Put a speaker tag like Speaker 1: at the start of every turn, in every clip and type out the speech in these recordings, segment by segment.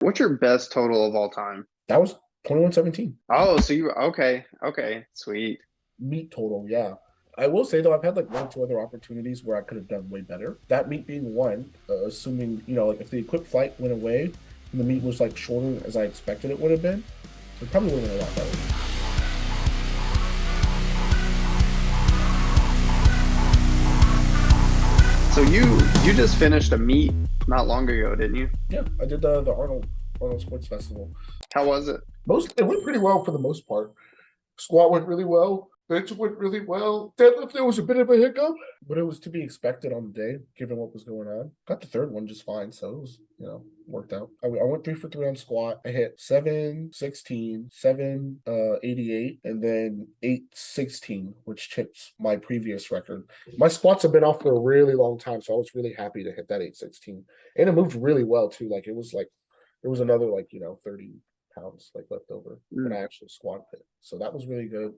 Speaker 1: What's your best total of all time?
Speaker 2: That was 2117
Speaker 1: Oh, so you okay, okay, sweet.
Speaker 2: meet total. Yeah. I will say though, I've had like one or two other opportunities where I could have done way better. That meet being one, assuming, like if the equipped flight went away and the meet was like shorter as I expected it would have been, it probably would have been a lot better.
Speaker 1: So you just finished a meet not long ago, didn't you?
Speaker 2: Yeah, I did the Arnold Sports Festival.
Speaker 1: How was it?
Speaker 2: It went pretty well for the most part. Squat went really well. Bench went really well. Deadlift, there was a bit of a hiccup, but it was to be expected on the day, given what was going on. Got the third one just fine, so it was, worked out. I went 3 for 3 on squat. I hit 716, 788, and then 816, which chips my previous record. My squats have been off for a really long time, so I was really happy to hit that 816. And it moved really well too. Like there was another 30 pounds like left over when I
Speaker 1: Mm.
Speaker 2: actually squatted it. So that was really good.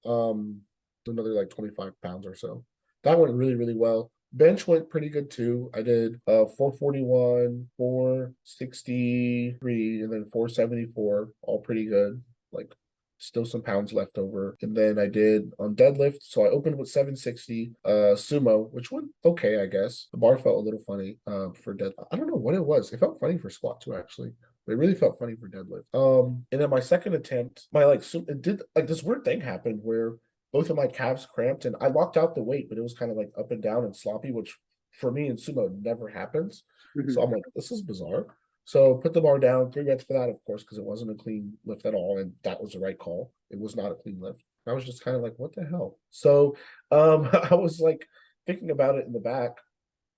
Speaker 2: Um, another like 25 pounds or so. That went really, really well. Bench went pretty good too. I did 441, 463, and then 474, all pretty good. Like still some pounds left over. And then I did on deadlift. So I opened with 760 sumo, which went okay, I guess. The bar felt a little funny for dead. I don't know what it was. It felt funny for squat too, actually. But it really felt funny for deadlift. And then my second attempt, it did like this weird thing happened where both of my calves cramped and I locked out the weight, but it was kind of like up and down and sloppy, which for me in sumo never happens. So
Speaker 1: Mhm.
Speaker 2: I'm like, this is bizarre. So put the bar down, 3 reps for that, of course, because it wasn't a clean lift at all, and that was the right call. It was not a clean lift. I was just kind of like, what the hell? So I was like thinking about it in the back,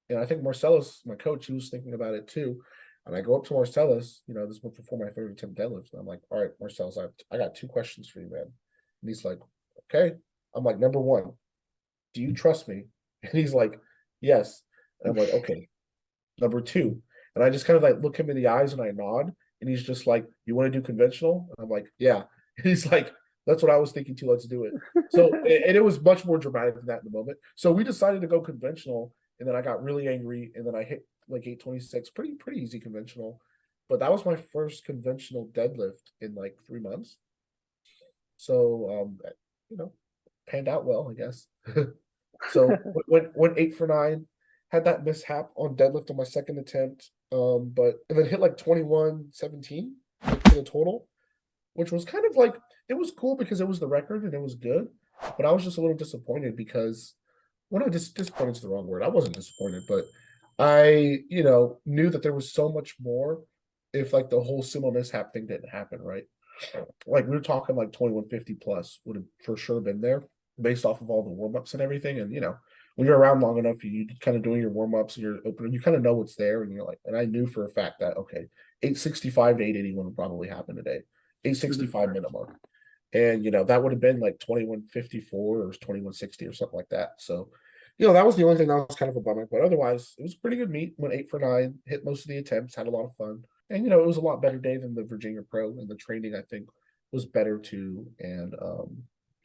Speaker 2: and I think Marcellus, my coach, he was thinking about it too. And I go up to Marcellus, this was before my third attempt deadlift. And I'm like, all right, Marcellus, I got 2 questions for you, man. And he's like, okay. I'm like, number one, do you trust me? And he's like, yes. And I'm like, okay. Number two. And I just kind of like look him in the eyes and I nod. And he's just like, you want to do conventional? And I'm like, yeah. And he's like, that's what I was thinking too. Let's do it. So, and it was much more dramatic than that in the moment. So we decided to go conventional. And then I got really angry. And then I hit like 826, pretty easy conventional. But that was my first conventional deadlift in like 3 months. So, you know, panned out well, I guess. So went 8 for 9, had that mishap on deadlift on my second attempt, but and then hit like 2117 for the total, which was kind of like it was cool because it was the record and it was good, but I was just a little disappointed because disappointed is the wrong word. I wasn't disappointed, but I knew that there was so much more if like the whole sumo mishap thing didn't happen, right? Like we were talking like 2150 plus would have for sure been there based off of all the warm-ups and everything. And when you're around long enough, you kind of doing your warm-ups and you're opening, you kind of know what's there. And you're like, and I knew for a fact that okay, 865 to 881 would probably happen today.
Speaker 1: Mhm.
Speaker 2: 865 minimum. And that would have been like 2154 or 2160 or something like that. So, that was the only thing that was kind of a bummer. But otherwise, it was a pretty good meet. Went 8 for 9, hit most of the attempts, had a lot of fun. And it was a lot better day than the Virginia Pro, and the training I think was better too. And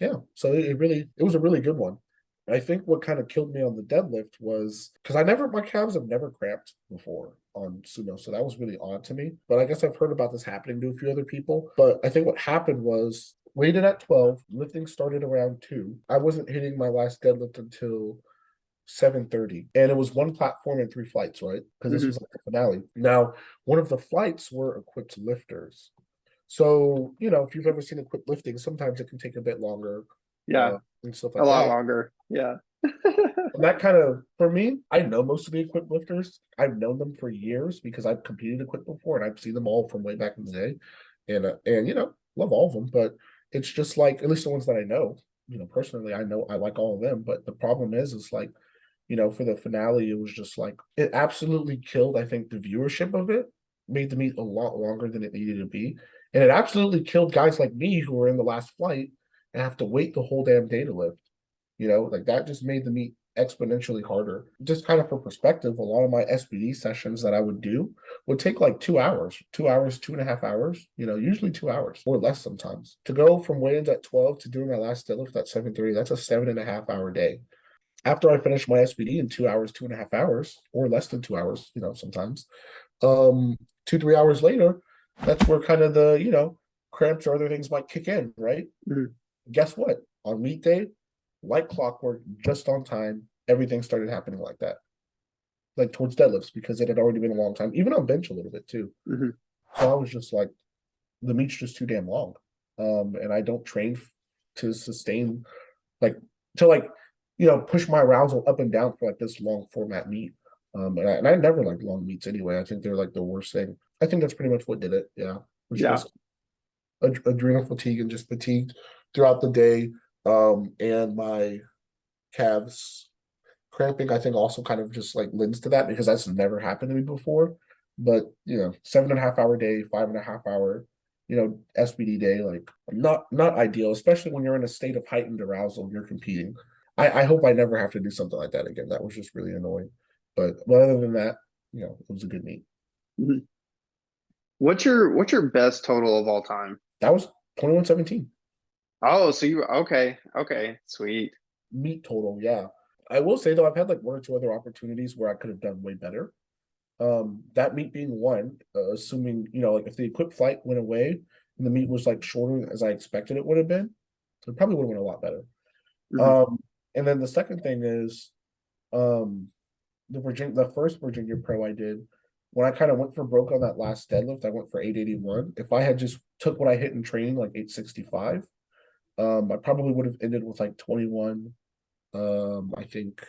Speaker 2: yeah, so it was a really good one. And I think what kind of killed me on the deadlift was because my calves have never cramped before on sumo, so that was really odd to me. But I guess I've heard about this happening to a few other people. But I think what happened was weighted at 12, lifting started around 2. I wasn't hitting my last deadlift until 7:30, and it was one platform and 3 flights, right? Because this
Speaker 1: Mhm.
Speaker 2: was like the finale. Now, one of the flights were equipped lifters. So, if you've ever seen equipped lifting, sometimes it can take a bit longer
Speaker 1: Yeah,
Speaker 2: and stuff
Speaker 1: a
Speaker 2: like
Speaker 1: lot
Speaker 2: that.
Speaker 1: longer. Yeah.
Speaker 2: And that kind of, for me, I know most of the equipped lifters. I've known them for years because I've competed equipped before and I've seen them all from way back in the day. And love all of them. But it's just like, at least the ones that I know, personally, I know I like all of them. But the problem is like, for the finale, it was just like, it absolutely killed, I think, the viewership of it, made the meet a lot longer than it needed to be. And it absolutely killed guys like me who were in the last flight and have to wait the whole damn day to lift. Like that just made the meet exponentially harder. Just kind of for perspective, a lot of my SBD sessions that I would do would take like 2 hours, 2 hours, 2.5 hours, usually 2 hours or less sometimes. To go from weigh-ins at 12 to doing my last deadlift at 7:30, that's a 7.5 hour day. After I finish my SBD in 2 hours, 2.5 hours, or less than 2 hours, sometimes, 2-3 hours later, that's where kind of the, cramps or other things might kick in, right?
Speaker 1: Mhm.
Speaker 2: Guess what? On meet day, like clockwork, just on time, everything started happening like that. Like towards deadlifts, because it had already been a long time, even on bench a little bit too.
Speaker 1: Mhm.
Speaker 2: So I was just like, the meet's just too damn long. And I don't train to sustain like to push my arousal up and down for like this long format meet. And I never like long meets anyway. I think they're like the worst thing. I think that's pretty much what did it. Yeah, was
Speaker 1: Yeah.
Speaker 2: just adrenal fatigue and just fatigued throughout the day. And my calves cramping, I think, also kind of just like lends to that because that's never happened to me before. But 7.5 hour day, 5.5 hour, SBD day, like not ideal, especially when you're in a state of heightened arousal and you're competing. I hope I never have to do something like that again. That was just really annoying. But other than that, it was a good meet.
Speaker 1: Mhm. What's your best total of all time?
Speaker 2: That was 21:17
Speaker 1: Oh, so okay, sweet.
Speaker 2: meet total. Yeah. I will say though, I've had like one or two other opportunities where I could have done way better. That meet being one, assuming, like if the equipped flight went away and the meet was like shorter as I expected it would have been, it probably would have went a lot better.
Speaker 1: Mhm.
Speaker 2: Um, and then the second thing is, um, the first Virginia Pro I did, when I kind of went for broke on that last deadlift, I went for 881. If I had just took what I hit in training, like 865, I probably would have ended with like 21, I think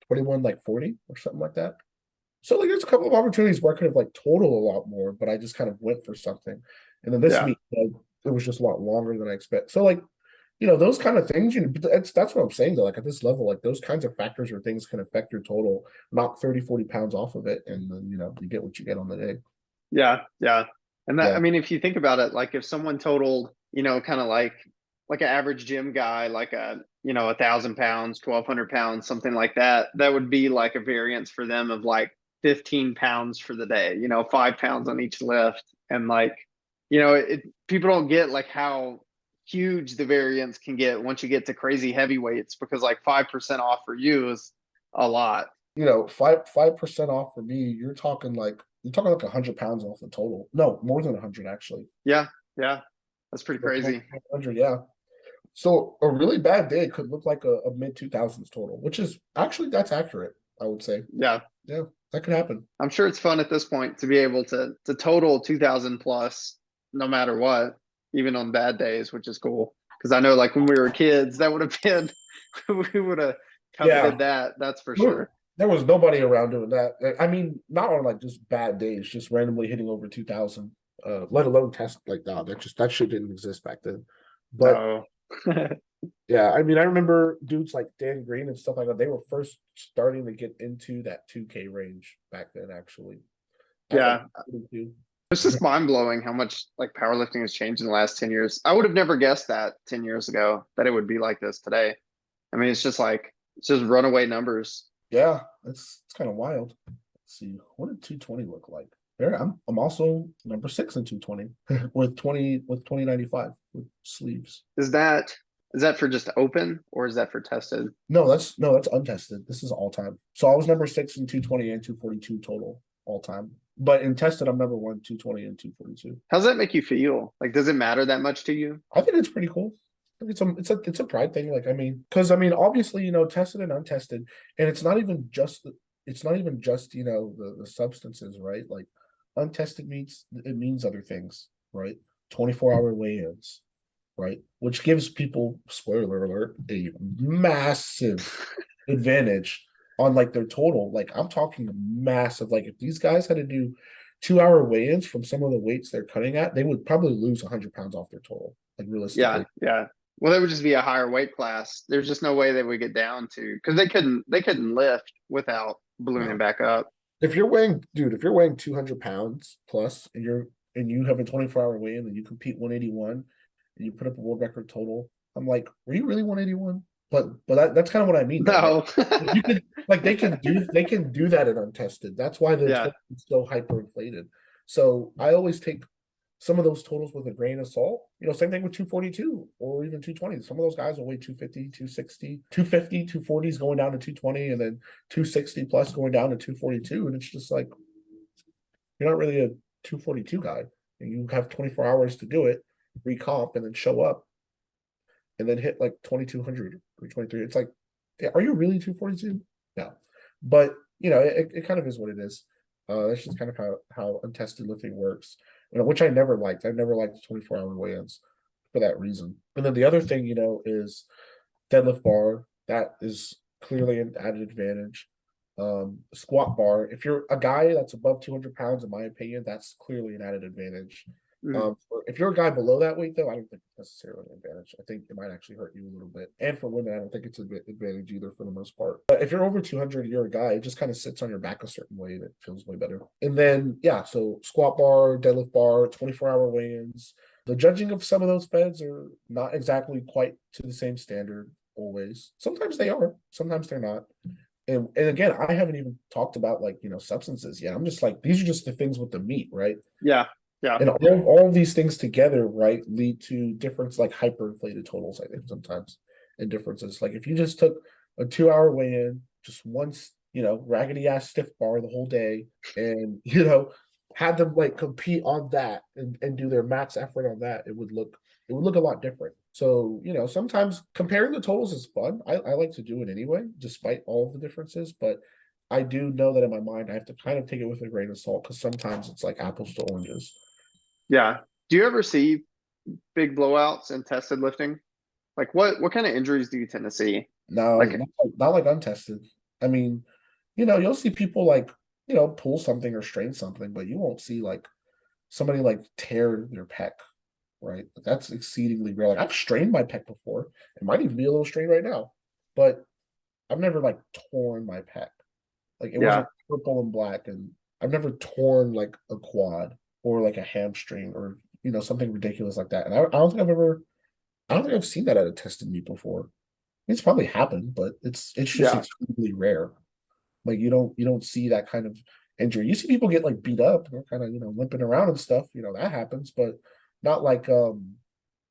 Speaker 2: 21 like 40 or something like that. So like there's a couple of opportunities where I could have like totaled a lot more, but I just kind of went for something. And then this
Speaker 1: Yeah.
Speaker 2: meet, it was just a lot longer than I expect. So like, those kind of things, that's what I'm saying though. Like at this level, like those kinds of factors or things can affect your total, knock 30, 40 pounds off of it, and then you get what you get on the day.
Speaker 1: Yeah. Yeah. And that, I
Speaker 2: Yeah.
Speaker 1: mean, if you think about it, like if someone totaled, kind of like an average gym guy, like 1,000 pounds, 1,200 pounds, something like that, that would be like a variance for them of like 15 pounds for the day, 5 pounds on each lift. And like, people don't get like how huge the variance can get once you get to crazy heavyweights, because like 5% off for you is a lot.
Speaker 2: 5% off for me, you're talking like 100 pounds off the total. No, more than 100 actually.
Speaker 1: Yeah. Yeah. That's pretty
Speaker 2: Like
Speaker 1: crazy.
Speaker 2: 100, yeah. So a really bad day could look like a mid 2000s total, which is actually that's accurate, I would say.
Speaker 1: Yeah.
Speaker 2: Yeah, that could happen.
Speaker 1: I'm sure it's fun at this point to be able to total 2,000 plus no matter what, even on bad days, which is cool. Because I know, like when we were kids, that would have been we would have
Speaker 2: Yeah,
Speaker 1: coveted that. That's for
Speaker 2: there
Speaker 1: sure.
Speaker 2: there was nobody around doing that. I mean, not on like just bad days, just randomly hitting over 2000. Let alone test like that. That shit didn't exist back then. But
Speaker 1: No.
Speaker 2: yeah, I mean, I remember dudes like Dan Green and stuff like that. They were first starting to get into that 2K range back then. Actually, I had like
Speaker 1: Yeah,
Speaker 2: 42.
Speaker 1: it's just mind blowing how much like powerlifting has changed in the last 10 years. I would have never guessed that 10 years ago that it would be like this today. I mean, it's just runaway numbers.
Speaker 2: Yeah, it's kind of wild. Let's see, what did 220 look like? There, I'm also number 6 in 220 with 2095 with sleeves.
Speaker 1: Is that for just open or is that for tested?
Speaker 2: No, that's untested. This is all time. So I was number 6 in 220 and 242 total all time. But in tested, I'm number 1, 220 and 242.
Speaker 1: How's that make you feel? Like, does it matter that much to you?
Speaker 2: I think it's pretty cool. I think it's a pride thing. Like, I mean, because I mean, obviously, tested and untested, and it's not even just the substances, right? Like untested means it means other things, right? 24-hour weigh-ins, right? Which gives people, spoiler alert, a massive advantage on like their total. Like I'm talking massive. Like if these guys had to do 2-hour weigh-ins from some of the weights they're cutting at, they would probably lose 100 pounds off their total. Like
Speaker 1: Yeah,
Speaker 2: realistically.
Speaker 1: yeah. Well, that would just be a higher weight class. There's just no way they would get down to, because they couldn't lift without ballooning
Speaker 2: No.
Speaker 1: back up.
Speaker 2: If you're weighing 200 pounds plus and you have a 24-hour weigh-in and you compete 181 and you put up a world record total, I'm like, were you really 181? But that's kind of what I mean though, right?
Speaker 1: No.
Speaker 2: You can like they can do that at untested. That's why the
Speaker 1: Yeah.
Speaker 2: total is so hyperinflated. So I always take some of those totals with a grain of salt. Same thing with 242 or even 220. Some of those guys will weigh 250, 260, 250, 240 is going down to 220, and then 260 plus going down to 242. And it's just like, You're not really a 242 guy. And you have 24 hours to do it, recomp, and then show up and then hit like 2200 or 23. It's like, yeah, are you really 242? No. But it kind of is what it is. That's just kind of how untested lifting works, which I never liked. I never liked 24-hour weigh-ins for that reason. And then the other thing, is deadlift bar. That is clearly an added advantage. Squat bar. If you're a guy that's above 200 pounds, in my opinion, that's clearly an added advantage.
Speaker 1: Mm.
Speaker 2: If you're a guy below that weight, though, I don't think it's necessarily an advantage. I think it might actually hurt you a little bit. And for women, I don't think it's an advantage either for the most part. But if you're over 200, you're a guy, it just kind of sits on your back a certain way and it feels way better. And then, yeah, so squat bar, deadlift bar, 24-hour weigh-ins. The judging of some of those feds are not exactly quite to the same standard always. Sometimes they are, sometimes they're not. And again, I haven't even talked about like, substances yet. I'm just like, these are just the things with the meat, right?
Speaker 1: Yeah. Yeah.
Speaker 2: And all of these things together, right, lead to difference like hyperinflated totals, I think, sometimes, and differences. Like if you just took a 2-hour weigh-in, just once, raggedy ass stiff bar the whole day, and had them like compete on that and do their max effort on that, it would look a lot different. So, sometimes comparing the totals is fun. I like to do it anyway, despite all of the differences, but I do know that in my mind I have to kind of take it with a grain of salt because sometimes it's like apples to oranges.
Speaker 1: Yeah. Do you ever see big blowouts in tested lifting? Like what kind of injuries do you tend to see?
Speaker 2: No,
Speaker 1: Like,
Speaker 2: not like untested. I mean, you'll see people like, pull something or strain something, but you won't see like somebody like tear their pec, right? That's exceedingly rare. Like I've strained my pec before. It might even be a little strained right now, but I've never like torn my pec. Like it
Speaker 1: yeah,
Speaker 2: wasn't purple and black, and I've never torn like a quad or like a hamstring or something ridiculous like that. And I don't think I've seen that at a tested meet before. It's probably happened, but it's just
Speaker 1: yeah.
Speaker 2: extremely rare. Like you don't see that kind of injury. You see people get like beat up and they're kind of limping around and stuff. That happens, but not like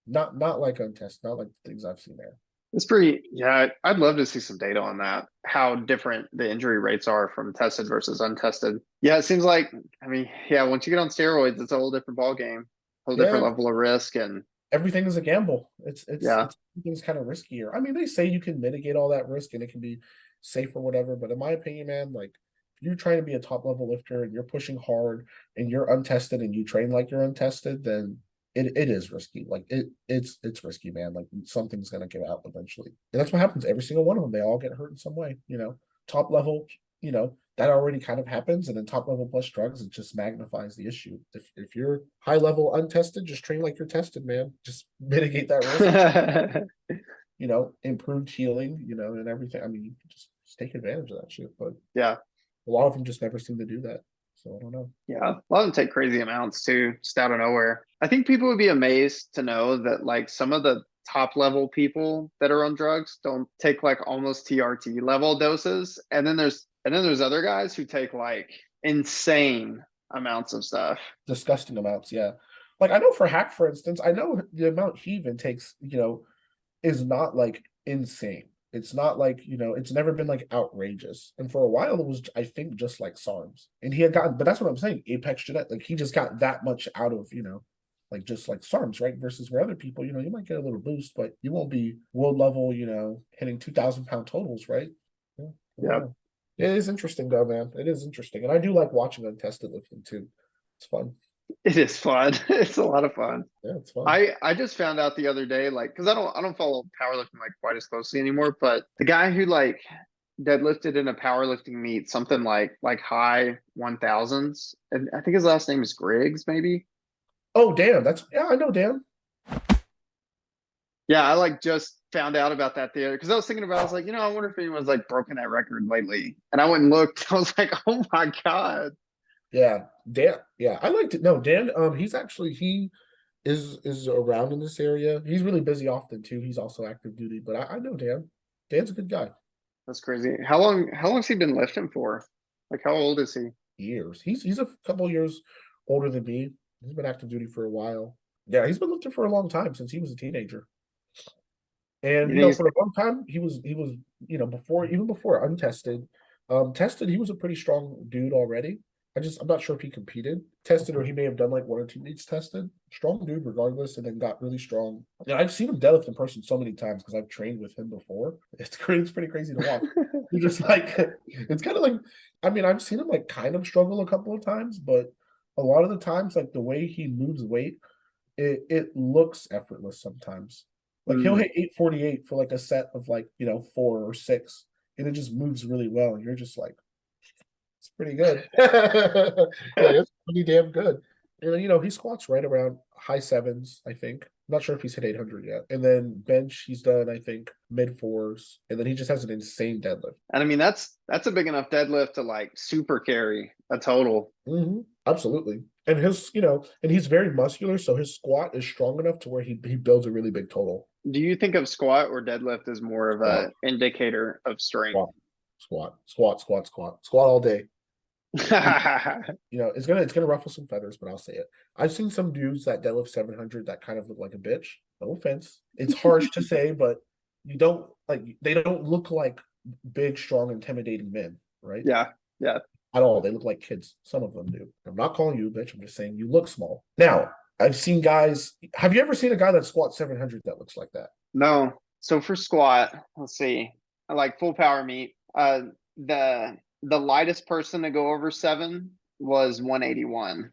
Speaker 2: not like untested, not like the things I've seen there.
Speaker 1: It's pretty, yeah, I'd love to see some data on that, how different the injury rates are from tested versus untested. Yeah, it seems like, I mean, yeah, once you get on steroids, it's a whole different ball game, whole different
Speaker 2: Yeah,
Speaker 1: level of risk. And
Speaker 2: everything is a gamble. It's
Speaker 1: yeah,
Speaker 2: everything's kind of riskier. I mean, they say you can mitigate all that risk and it can be safe or whatever, but in my opinion, man, like if you're trying to be a top level lifter and you're pushing hard and you're untested and you train like you're untested, then it is risky. Like it's risky, man. Like something's gonna give out eventually. And that's what happens. Every single one of them, they all get hurt in some way, Top level, that already kind of happens. And then top level plus drugs, it just magnifies the issue. If you're high level untested, just train like you're tested, man. Just mitigate that risk, improved healing, and everything. I mean, you can just take advantage of that shit. But
Speaker 1: yeah,
Speaker 2: a lot of them just never seem to do that. So I don't know.
Speaker 1: yeah. A lot of them take crazy amounts too, just out of nowhere. I think people would be amazed to know that like some of the top level people that are on drugs don't take like almost TRT level doses. And then there's other guys who take like insane amounts of stuff.
Speaker 2: Disgusting amounts, yeah. Like I know for Hack, for instance, I know the amount he even takes, is not like insane. It's not like, it's never been like outrageous. And for a while it was, I think, just like SARMs. And he had gotten, but that's what I'm saying, Apex Genetic, like he just got that much out of, like just like SARMs, right? Versus where other people, you might get a little boost, but you won't be world level, hitting 2,000-pound totals, right? Yeah, I don't
Speaker 1: Yeah,
Speaker 2: know. It is interesting though, man. It is interesting. And I do like watching untested lifting too. It's fun.
Speaker 1: it is fun. It's a lot of fun.
Speaker 2: Yeah, it's fun.
Speaker 1: I just found out the other day, like, because I don't follow powerlifting like quite as closely anymore, but the guy who like deadlifted in a powerlifting meet, something like high 1000s, and I think his last name is Griggs, maybe.
Speaker 2: Oh, damn. Yeah, I know, Dan.
Speaker 1: Yeah, I like just found out about that the other because I was thinking about, I was like, I wonder if anyone's like broken that record lately. And I went and looked. I was like, oh my God.
Speaker 2: Yeah, Dan. Yeah, I like to know Dan. He is around in this area. He's really busy often too. He's also active duty, but I know Dan. Dan's a good guy.
Speaker 1: That's crazy. How long's he been lifting for? Like how old is he?
Speaker 2: Years. He's a couple years older than me. He's been active duty for a while. Yeah, he's been lifting for a long time since he was a teenager. And
Speaker 1: You think he's
Speaker 2: for a long time, before untested, tested, he was a pretty strong dude already. I'm not sure if he competed, tested, or he may have done like 1 or 2 meets tested. Strong dude, regardless, and then got really strong. And I've seen him deadlift in person so many times because I've trained with him before. It's great. It's pretty crazy to watch. You're just like, it's kind of like, I mean, I've seen him like kind of struggle a couple of times, but a lot of the times, like the way he moves weight, it looks effortless sometimes. Like he'll hit 848 for like a set of like, 4 or 6, and it just moves really well. And you're just like, it's pretty good. Yeah, it's pretty damn good. And he squats right around high sevens, I think. I'm not sure if he's hit 800 yet. And then bench, he's done, I think, mid fours. And then he just has an insane deadlift.
Speaker 1: And I mean, that's a big enough deadlift to like super carry a total.
Speaker 2: Absolutely. And and he's very muscular, so his squat is strong enough to where he builds a really big total.
Speaker 1: Do you think of squat or deadlift as more of a indicator of strength?
Speaker 2: Squat all day. It's gonna ruffle some feathers, but I'll say it. I've seen some dudes that deadlift 700 that kind of look like a bitch. No offense. It's harsh to say, but they don't look like big, strong, intimidating men, right?
Speaker 1: Yeah.
Speaker 2: At all. They look like kids. Some of them do. I'm not calling you a bitch. I'm just saying you look small. Now, I've seen guys. Have you ever seen a guy that squats 700 that looks like that?
Speaker 1: No. So for squat, let's see. I like full power meet. The lightest person to go over 7 was 181.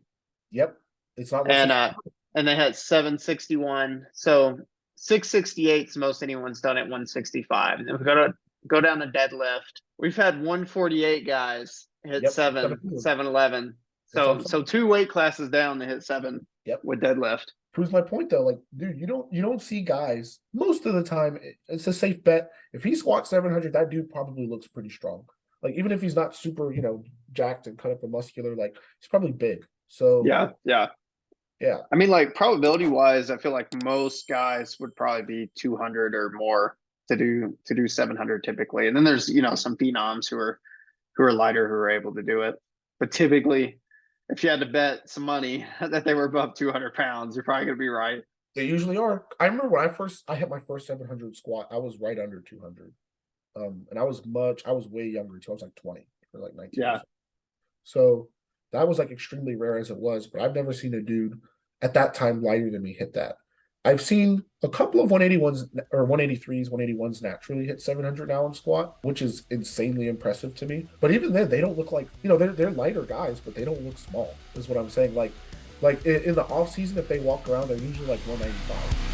Speaker 2: Yep. It's not.
Speaker 1: And they had 761. So 668 is most anyone's done at 165. And then we go down to deadlift. We've had 148 guys hit 711. So 2 weight classes down to hit 7 with deadlift.
Speaker 2: Proves my point though. Like, dude, you don't see guys most of the time. It's a safe bet. If he squats 700, that dude probably looks pretty strong. Like, even if he's not super, jacked and cut up and muscular, like he's probably big. So
Speaker 1: yeah. I mean, like probability wise, I feel like most guys would probably be 200 or more to do 700 typically. And then there's some phenoms who are lighter who are able to do it. But typically, if you had to bet some money that they were above 200 pounds, you're probably gonna be right.
Speaker 2: They usually are. I remember when I hit my first 700 squat, I was right under 200. And I was way younger too. I was like 20 or like 19.
Speaker 1: Yeah.
Speaker 2: So that was like extremely rare as it was, but I've never seen a dude at that time lighter than me hit that. I've seen a couple of 181s or 183s, 181s naturally hit 700 now in squat, which is insanely impressive to me. But even then, they don't look like, they're lighter guys, but they don't look small, is what I'm saying. Like in the off season, if they walk around, they're usually like 195.